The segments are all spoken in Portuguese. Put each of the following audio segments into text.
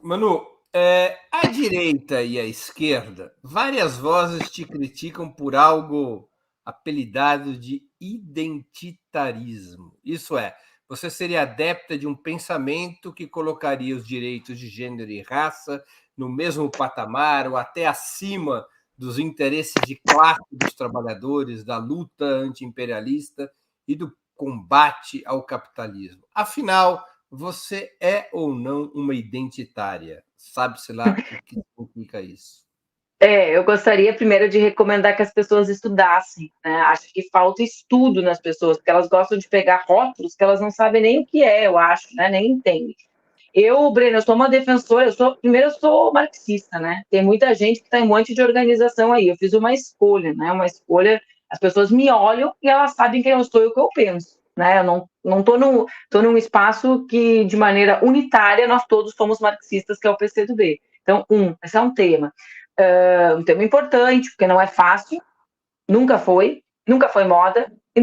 Manu, a direita e a esquerda, várias vozes te criticam por algo apelidado de identitarismo. Isso é, você seria adepta de um pensamento que colocaria os direitos de gênero e raça no mesmo patamar ou até acima dos interesses de classe dos trabalhadores, da luta anti-imperialista e do combate ao capitalismo. Afinal, você é ou não uma identitária? Sabe-se lá o que significa isso. Eu gostaria primeiro de recomendar que as pessoas estudassem, né? Acho que falta estudo nas pessoas, porque elas gostam de pegar rótulos que elas não sabem nem o que é, eu acho, né? Nem entendem. Breno, eu sou uma defensora, primeiro eu sou marxista, né? Tem muita gente que está em um monte de organização aí. Eu fiz uma escolha, né? Uma escolha, as pessoas me olham e elas sabem quem eu sou e o que eu penso, né? Eu não tô num espaço que, de maneira unitária, nós todos somos marxistas, que é o PCdoB. Então, esse é um tema importante, porque não é fácil, nunca foi moda e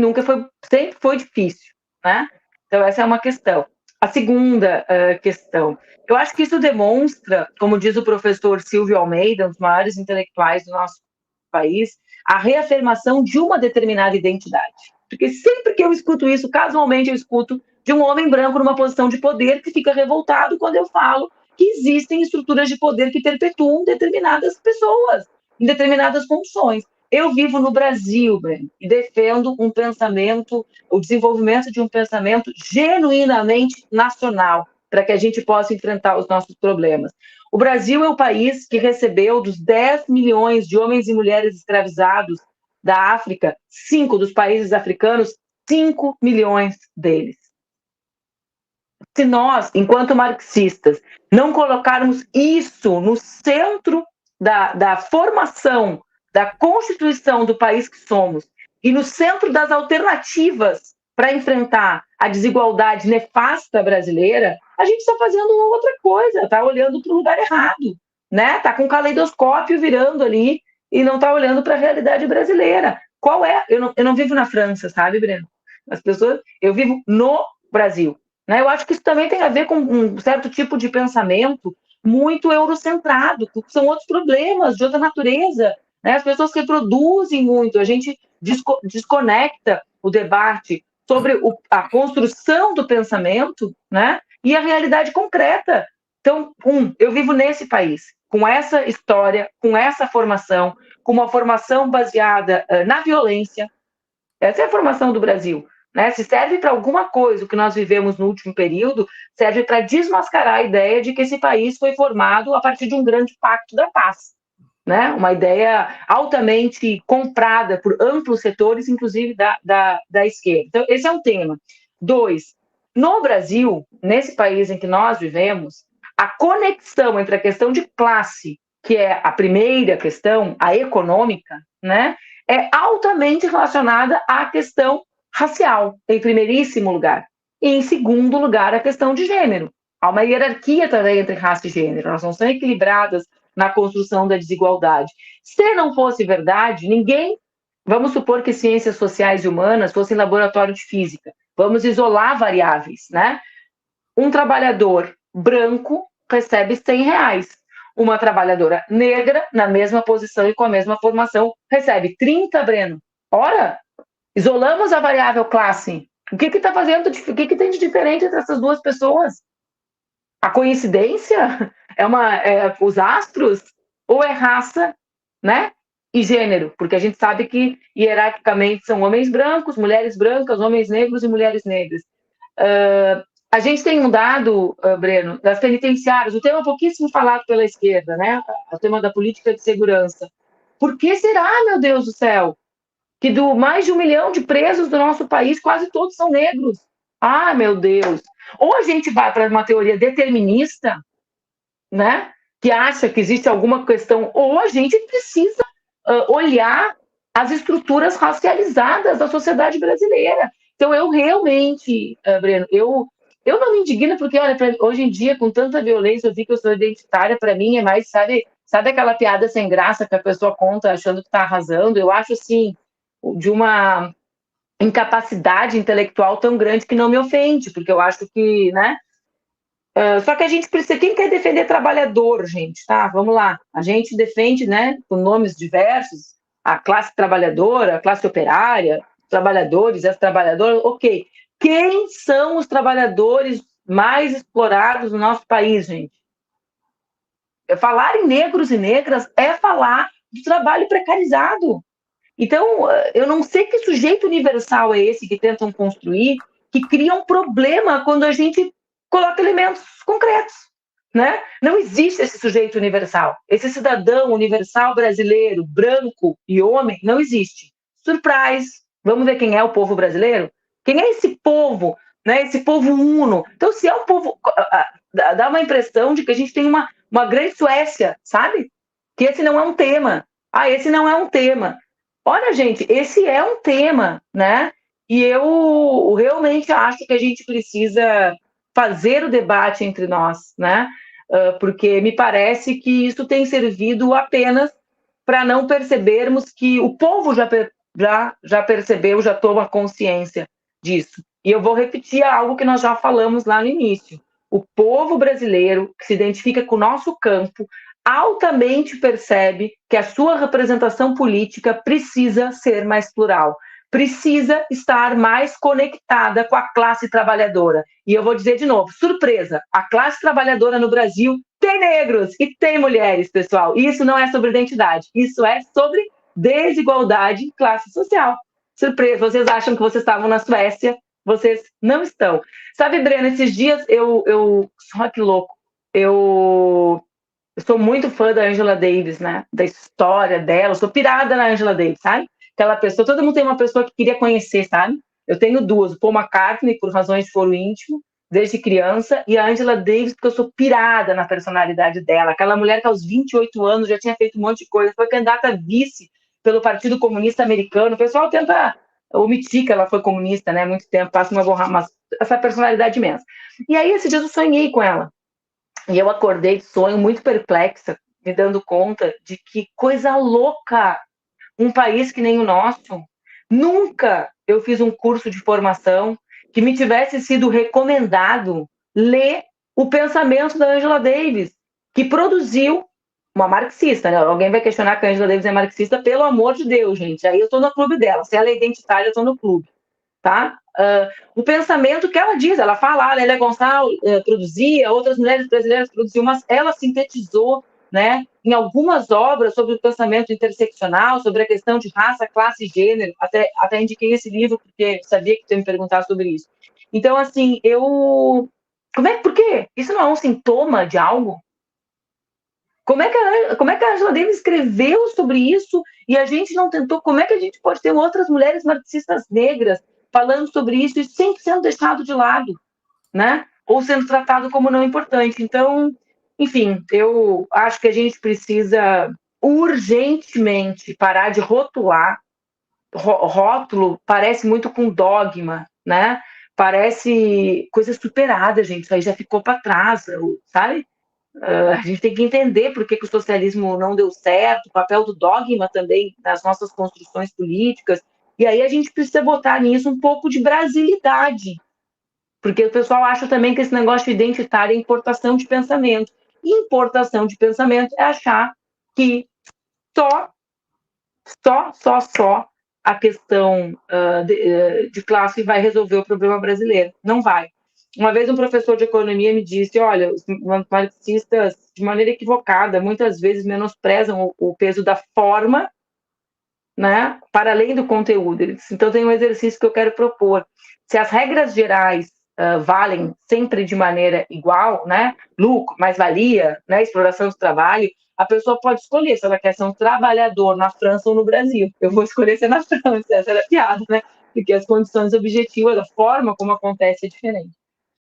sempre foi difícil, né? Então, essa é uma questão. A segunda questão, eu acho que isso demonstra, como diz o professor Silvio Almeida, um dos maiores intelectuais do nosso país, a reafirmação de uma determinada identidade. Porque sempre que eu escuto isso, casualmente eu escuto de um homem branco numa posição de poder que fica revoltado quando eu falo que existem estruturas de poder que perpetuam determinadas pessoas, em determinadas funções. Eu vivo no Brasil, Breno, e defendo um pensamento, o desenvolvimento de um pensamento genuinamente nacional, para que a gente possa enfrentar os nossos problemas. O Brasil é o país que recebeu dos 10 milhões de homens e mulheres escravizados da África, 5 dos países africanos, 5 milhões deles. Se nós, enquanto marxistas, não colocarmos isso no centro da formação, da constituição do país que somos, e no centro das alternativas para enfrentar a desigualdade nefasta brasileira, a gente está fazendo uma outra coisa, está olhando para o lugar errado, né? Está com um caleidoscópio virando ali e não está olhando para a realidade brasileira. Qual é? Eu não vivo na França, sabe, Breno? As pessoas, eu vivo no Brasil. Né? Eu acho que isso também tem a ver com um certo tipo de pensamento muito eurocentrado, que são outros problemas de outra natureza. Né? As pessoas reproduzem muito, a gente desconecta o debate sobre a construção do pensamento, né? E a realidade concreta. Então, eu vivo nesse país, com essa história, com essa formação, com uma formação baseada na violência. Essa é a formação do Brasil. Né? Se serve para alguma coisa o que nós vivemos no último período, serve para desmascarar a ideia de que esse país foi formado a partir de um grande pacto da paz. Né? Uma ideia altamente comprada por amplos setores, inclusive da esquerda. Então, esse é um tema. 2, no Brasil, nesse país em que nós vivemos, a conexão entre a questão de classe, que é a primeira questão, a econômica, né, é altamente relacionada à questão racial, em primeiríssimo lugar. E, em segundo lugar, a questão de gênero. Há uma hierarquia também entre raça e gênero, elas não são equilibradas na construção da desigualdade. Se não fosse verdade, ninguém. Vamos supor que ciências sociais e humanas fossem laboratório de física. Vamos isolar variáveis, né? Um trabalhador branco recebe R$ 100. Uma trabalhadora negra, na mesma posição e com a mesma formação, recebe 30, Breno. Ora, isolamos a variável classe. O que está fazendo? O que tem de diferente entre essas duas pessoas? A coincidência? Os astros? Ou é raça, né? E gênero? Porque a gente sabe que hierarquicamente são homens brancos, mulheres brancas, homens negros e mulheres negras. A gente tem um dado, Breno, das penitenciárias, o tema pouquíssimo falado pela esquerda, né? O tema da política de segurança. Por que será, meu Deus do céu, que do mais de 1 milhão de presos do nosso país, quase todos são negros? Ah, meu Deus! Ou a gente vai para uma teoria determinista, né? Que acha que existe alguma questão, ou a gente precisa olhar as estruturas racializadas da sociedade brasileira. Então, eu realmente, Breno, eu não me indigno porque, olha, hoje em dia, com tanta violência, eu vi que eu sou identitária, para mim é mais, sabe aquela piada sem graça que a pessoa conta achando que está arrasando? Eu acho, assim, de uma incapacidade intelectual tão grande que não me ofende, porque eu acho que, né, Só que a gente precisa. Quem quer defender trabalhador, gente? Tá, vamos lá. A gente defende, né, com nomes diversos, a classe trabalhadora, a classe operária, trabalhadores, as trabalhadoras, ok. Quem são os trabalhadores mais explorados no nosso país, gente? Falar em negros e negras é falar do trabalho precarizado. Então, eu não sei que sujeito universal é esse que tentam construir, que cria um problema quando a gente coloca elementos concretos. Né? Não existe esse sujeito universal. Esse cidadão universal brasileiro, branco e homem, não existe. Surprise! Vamos ver quem é o povo brasileiro? Quem é esse povo? Né? Esse povo uno. Então, se é um povo. Dá uma impressão de que a gente tem uma grande Suécia, sabe? Que esse não é um tema. Esse não é um tema. Olha, gente, esse é um tema, né? E eu realmente acho que a gente precisa fazer o debate entre nós, né? Porque me parece que isso tem servido apenas para não percebermos que o povo já percebeu, já toma consciência disso. E eu vou repetir algo que nós já falamos lá no início. O povo brasileiro, que se identifica com o nosso campo, altamente percebe que a sua representação política precisa ser mais plural, precisa estar mais conectada com a classe trabalhadora. E eu vou dizer de novo, surpresa, a classe trabalhadora no Brasil tem negros e tem mulheres, pessoal. Isso não é sobre identidade, isso é sobre desigualdade e classe social. Surpresa, vocês acham que vocês estavam na Suécia, vocês não estão. Sabe, Breno, esses dias só que louco, eu sou muito fã da Angela Davis, né? Da história dela. Eu sou pirada na Angela Davis, sabe? Aquela pessoa, todo mundo tem uma pessoa que queria conhecer, sabe? Eu tenho duas, o Paul McCartney, por razões de foro íntimo, desde criança, e a Angela Davis, porque eu sou pirada na personalidade dela. Aquela mulher que aos 28 anos já tinha feito um monte de coisa, foi candidata a vice pelo Partido Comunista Americano. O pessoal tenta omitir que ela foi comunista, né? Muito tempo, passa essa personalidade imensa. E aí, esse dia eu sonhei com ela. E eu acordei de sonho muito perplexa, me dando conta de que coisa louca um país que nem o nosso. Nunca eu fiz um curso de formação que me tivesse sido recomendado ler o pensamento da Angela Davis, que produziu uma marxista, né? Alguém vai questionar que a Angela Davis é marxista, pelo amor de Deus, gente. Aí eu estou no clube dela. Se ela é identitária, eu estou no clube. Tá? O pensamento que ela diz, ela fala, a Lélia Gonçalves produzia, outras mulheres brasileiras produziam, mas ela sintetizou, né, em algumas obras sobre o pensamento interseccional, sobre a questão de raça, classe e gênero, até indiquei esse livro porque sabia que tu ia me perguntar sobre isso. Então, assim, por quê? Isso não é um sintoma de algo? Como é que a Angela Davis escreveu sobre isso e a gente não tentou? Como é que a gente pode ter outras mulheres marxistas negras falando sobre isso e sempre sendo deixado de lado, né? Ou sendo tratado como não importante? Então, enfim, eu acho que a gente precisa urgentemente parar de rotular. Rótulo parece muito com dogma, né? Parece coisa superada, gente. Isso aí já ficou para trás, sabe? A gente tem que entender por que o socialismo não deu certo, o papel do dogma também nas nossas construções políticas. E aí a gente precisa botar nisso um pouco de brasilidade, porque o pessoal acha também que esse negócio identitário é importação de pensamento. E importação de pensamento é achar que só a questão de classe vai resolver o problema brasileiro. Não vai. Uma vez um professor de economia me disse, olha, os marxistas, de maneira equivocada, muitas vezes menosprezam o peso da forma, né, para além do conteúdo. Ele disse, então tem um exercício que eu quero propor. Se as regras gerais valem sempre de maneira igual, né, lucro, mais-valia, né, exploração do trabalho, a pessoa pode escolher se ela quer ser um trabalhador na França ou no Brasil. Eu vou escolher ser na França, essa era a piada, né? Porque as condições objetivas, a forma como acontece é diferente.